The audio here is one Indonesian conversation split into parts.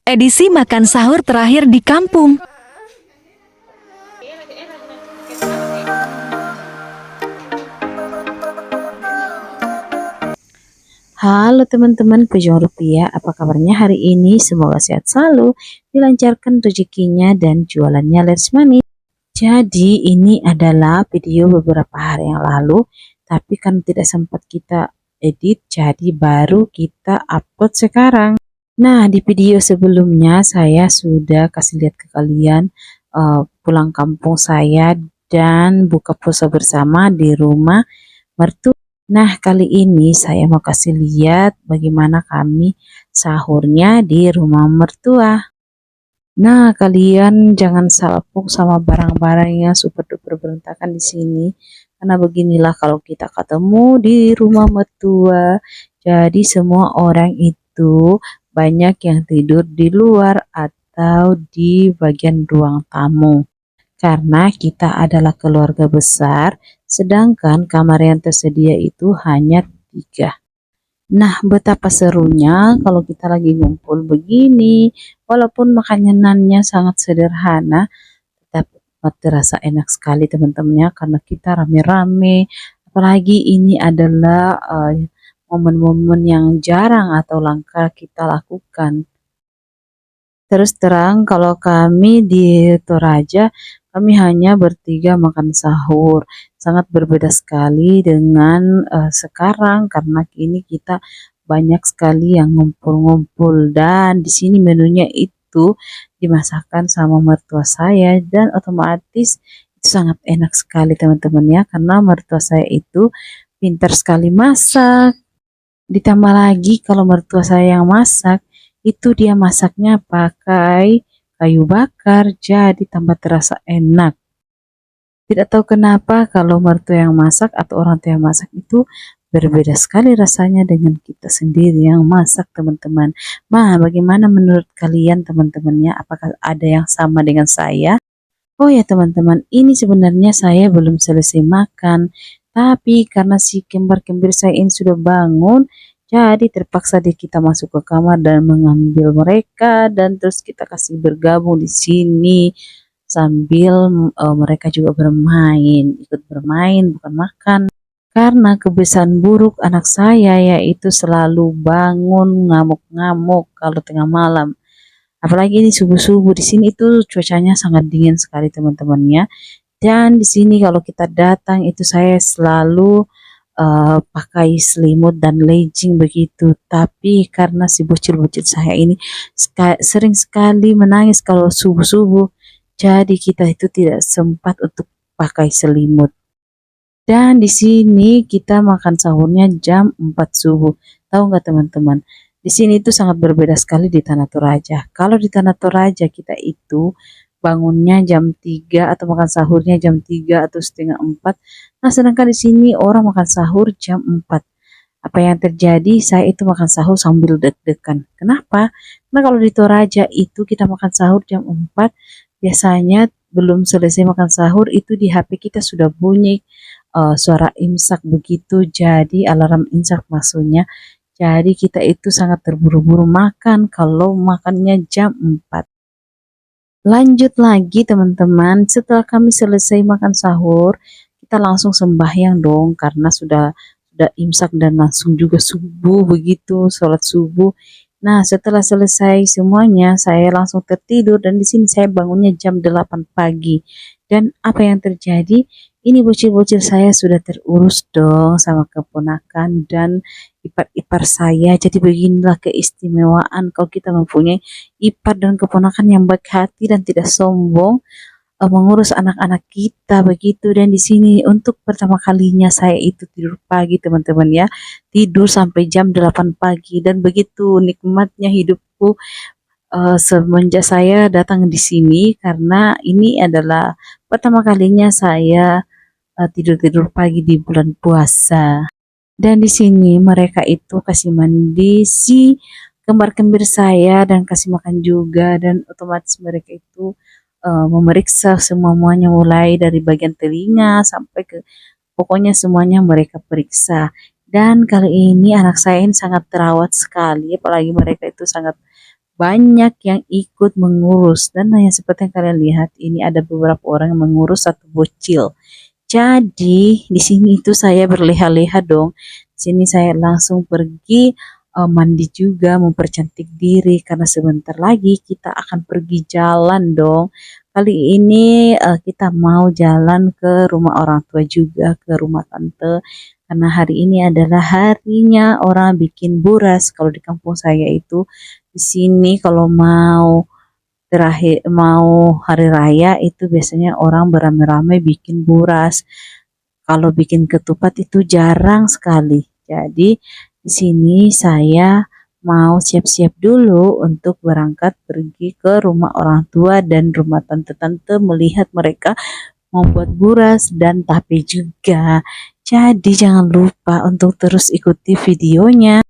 Edisi makan sahur terakhir di kampung. Halo teman-teman pejuang rupiah, apa kabarnya hari ini? Semoga sehat selalu, dilancarkan rezekinya dan jualannya laris manis. Jadi ini adalah video beberapa hari yang lalu, tapi kan tidak sempat kita edit, jadi baru kita upload sekarang. Nah, di video sebelumnya saya sudah kasih lihat ke kalian pulang kampung saya dan buka puasa bersama di rumah mertua. Nah, kali ini saya mau kasih lihat bagaimana kami sahurnya di rumah mertua. Nah, kalian jangan salpuk sama barang-barang yang super duper berantakan di sini. Karena beginilah kalau kita ketemu di rumah mertua. Jadi semua orang itu banyak yang tidur di luar atau di bagian ruang tamu. Karena kita adalah keluarga besar, sedangkan kamar yang tersedia itu hanya 3. Nah, betapa serunya kalau kita lagi ngumpul begini, walaupun makanannya sangat sederhana, tapi terasa enak sekali teman-temannya karena kita rame-rame. Apalagi ini adalah momen-momen yang jarang atau langka kita lakukan. Terus terang kalau kami di Toraja, kami hanya bertiga makan sahur. Sangat berbeda sekali dengan sekarang karena kini kita banyak sekali yang ngumpul-ngumpul dan di sini menunya itu dimasakkan sama mertua saya dan otomatis itu sangat enak sekali teman-teman ya karena mertua saya itu pintar sekali masak. Ditambah lagi kalau mertua saya yang masak, itu dia masaknya pakai kayu bakar, jadi tambah terasa enak. Tidak tahu kenapa kalau mertua yang masak atau orang tua yang masak itu berbeda sekali rasanya dengan kita sendiri yang masak teman-teman. Nah, bagaimana menurut kalian teman-temannya? Apakah ada yang sama dengan saya? Oh ya teman-teman, ini sebenarnya saya belum selesai makan, tapi karena si kembar-kembir saya ini sudah bangun, jadi terpaksa deh kita masuk ke kamar dan mengambil mereka dan terus kita kasih bergabung di sini sambil mereka juga bermain, ikut bermain bukan makan. Karena kebiasaan buruk anak saya yaitu selalu bangun ngamuk-ngamuk kalau tengah malam. Apalagi ini subuh-subuh di sini itu cuacanya sangat dingin sekali teman-teman ya. Dan di sini kalau kita datang itu saya selalu pakai selimut dan legging begitu. Tapi karena si bocil-bocil saya ini sering sekali menangis kalau subuh-subuh, jadi kita itu tidak sempat untuk pakai selimut. Dan di sini kita makan sahurnya jam 4 subuh. Tahu nggak teman-teman? Di sini itu sangat berbeda sekali di Tanah Toraja. Kalau di Tanah Toraja kita itu bangunnya jam 3 atau makan sahurnya jam 3 atau setengah 4. Nah, sedangkan di sini orang makan sahur jam 4. Apa yang terjadi? Saya itu makan sahur sambil deg-degan. Kenapa? Karena kalau di Toraja itu kita makan sahur jam 4, biasanya belum selesai makan sahur itu di HP kita sudah bunyi suara imsak begitu. Jadi alarm imsak maksudnya. Jadi kita itu sangat terburu-buru makan kalau makannya jam 4. Lanjut lagi teman-teman, setelah kami selesai makan sahur, kita langsung sembahyang dong karena sudah imsak dan langsung juga subuh begitu, sholat subuh. Nah, setelah selesai semuanya, saya langsung tertidur dan di sini saya bangunnya jam 8 pagi. Dan apa yang terjadi? Ini bocil-bocil saya sudah terurus dong sama keponakan dan ipar-ipar saya. Jadi beginilah keistimewaan kalau kita mempunyai ipar dan keponakan yang baik hati dan tidak sombong mengurus anak-anak kita begitu. Dan di sini untuk pertama kalinya saya itu tidur pagi teman-teman ya, tidur sampai jam 8 pagi dan begitu nikmatnya hidupku semenjak saya datang di sini karena ini adalah pertama kalinya saya tidur-tidur pagi di bulan puasa. Dan di sini mereka itu kasih mandi si kembar-kembir saya dan kasih makan juga dan otomatis mereka itu memeriksa semuanya mulai dari bagian telinga sampai ke pokoknya semuanya mereka periksa. Dan kali ini anak saya ini sangat terawat sekali, apalagi mereka itu sangat banyak yang ikut mengurus. Dan yang seperti yang kalian lihat ini ada beberapa orang yang mengurus satu bocil. Jadi di sini itu saya berleha-leha dong. Sini saya langsung pergi mandi juga, mempercantik diri karena sebentar lagi kita akan pergi jalan dong. Kali ini kita mau jalan ke rumah orang tua juga, ke rumah tante. Karena hari ini adalah harinya orang bikin buras. Kalau di kampung saya itu di sini kalau mau hari raya itu biasanya orang beramai-ramai bikin buras. Kalau bikin ketupat itu jarang sekali. Jadi di sini saya mau siap-siap dulu untuk berangkat pergi ke rumah orang tua dan rumah tante-tante melihat mereka membuat buras dan tape juga. Jadi jangan lupa untuk terus ikuti videonya.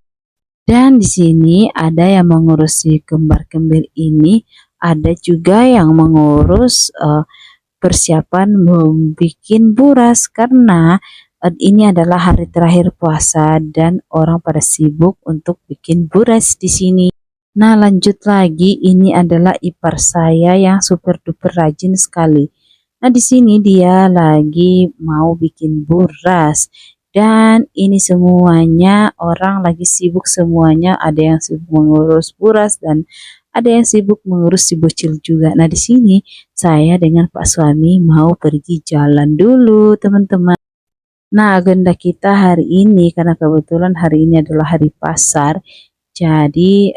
Dan di sini ada yang mengurusi kembar-kembar ini, ada juga yang mengurus persiapan membuat buras karena ini adalah hari terakhir puasa dan orang pada sibuk untuk bikin buras di sini. Nah, lanjut lagi, ini adalah ipar saya yang super duper rajin sekali. Nah, di sini dia lagi mau bikin buras. Dan ini semuanya orang lagi sibuk semuanya, ada yang sibuk mengurus buras dan ada yang sibuk mengurus si bocil juga. Nah, di sini saya dengan Pak suami mau pergi jalan dulu, teman-teman. Nah, agenda kita hari ini karena kebetulan hari ini adalah hari pasar. Jadi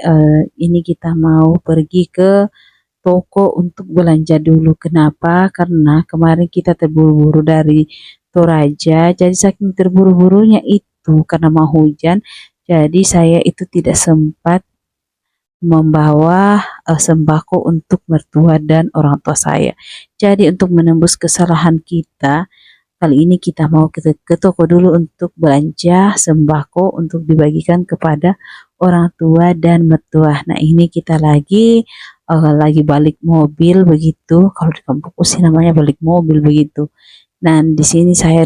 ini kita mau pergi ke toko untuk belanja dulu. Kenapa? Karena kemarin kita terburu-buru dari Toraja. Jadi saking terburu-burunya itu karena mau hujan. Jadi saya itu tidak sempat membawa sembako untuk mertua dan orang tua saya. Jadi untuk menembus kesalahan kita, kali ini kita mau ke toko dulu untuk belanja sembako untuk dibagikan kepada orang tua dan mertua. Nah, ini kita lagi balik mobil begitu. Kalau di kampungku sih namanya balik mobil begitu. Dan di sini saya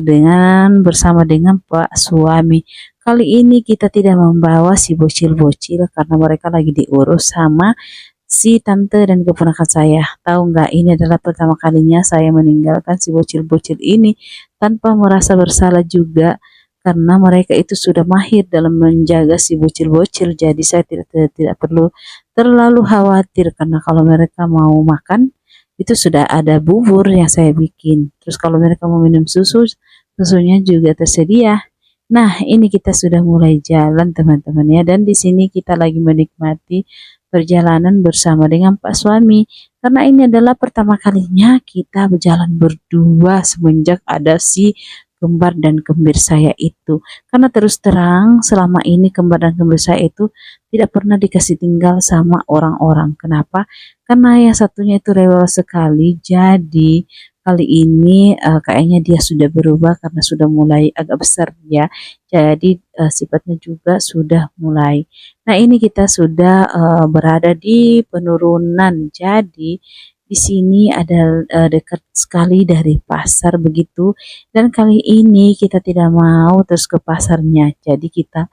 bersama dengan Pak suami. Kali ini kita tidak membawa si bocil-bocil karena mereka lagi diurus sama si tante dan keponakan saya. Tahu nggak, ini adalah pertama kalinya saya meninggalkan si bocil-bocil ini tanpa merasa bersalah juga karena mereka itu sudah mahir dalam menjaga si bocil-bocil. Jadi saya tidak perlu terlalu khawatir karena kalau mereka mau makan itu sudah ada bubur yang saya bikin. Terus kalau mereka mau minum susu, susunya juga tersedia. Nah, ini kita sudah mulai jalan teman-teman ya, dan di sini kita lagi menikmati perjalanan bersama dengan Pak suami karena ini adalah pertama kalinya kita berjalan berdua semenjak ada si kembar dan kembar saya itu. Karena terus terang selama ini kembar dan kembar saya itu tidak pernah dikasih tinggal sama orang-orang. Kenapa? Karena yang satunya itu rewel sekali. Jadi kali ini kayaknya dia sudah berubah karena sudah mulai agak besar ya. Jadi sifatnya juga sudah mulai. Nah, ini kita sudah berada di penurunan. Jadi di sini ada dekat sekali dari pasar begitu. Dan kali ini kita tidak mau terus ke pasarnya. Jadi kita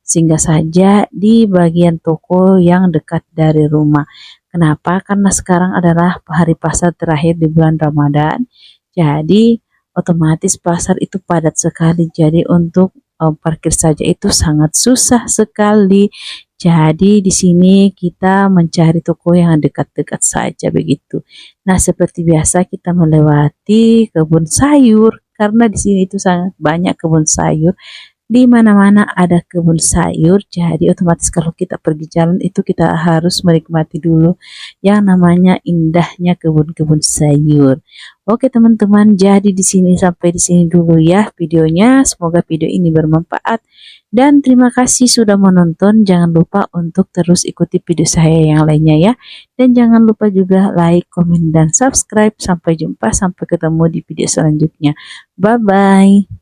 singgah saja di bagian toko yang dekat dari rumah. Kenapa? Karena sekarang adalah hari pasar terakhir di bulan Ramadan. Jadi otomatis pasar itu padat sekali. Jadi untuk parkir saja itu sangat susah sekali. Jadi di sini kita mencari toko yang dekat-dekat saja begitu. Nah, seperti biasa kita melewati kebun sayur karena di sini itu sangat banyak kebun sayur. Di mana-mana ada kebun sayur, jadi otomatis kalau kita pergi jalan itu kita harus menikmati dulu yang namanya indahnya kebun-kebun sayur. Oke teman-teman, jadi sampai di sini dulu ya videonya. Semoga video ini bermanfaat dan terima kasih sudah menonton. Jangan lupa untuk terus ikuti video saya yang lainnya ya. Dan jangan lupa juga like, komen, dan subscribe. Sampai jumpa, sampai ketemu di video selanjutnya. Bye-bye.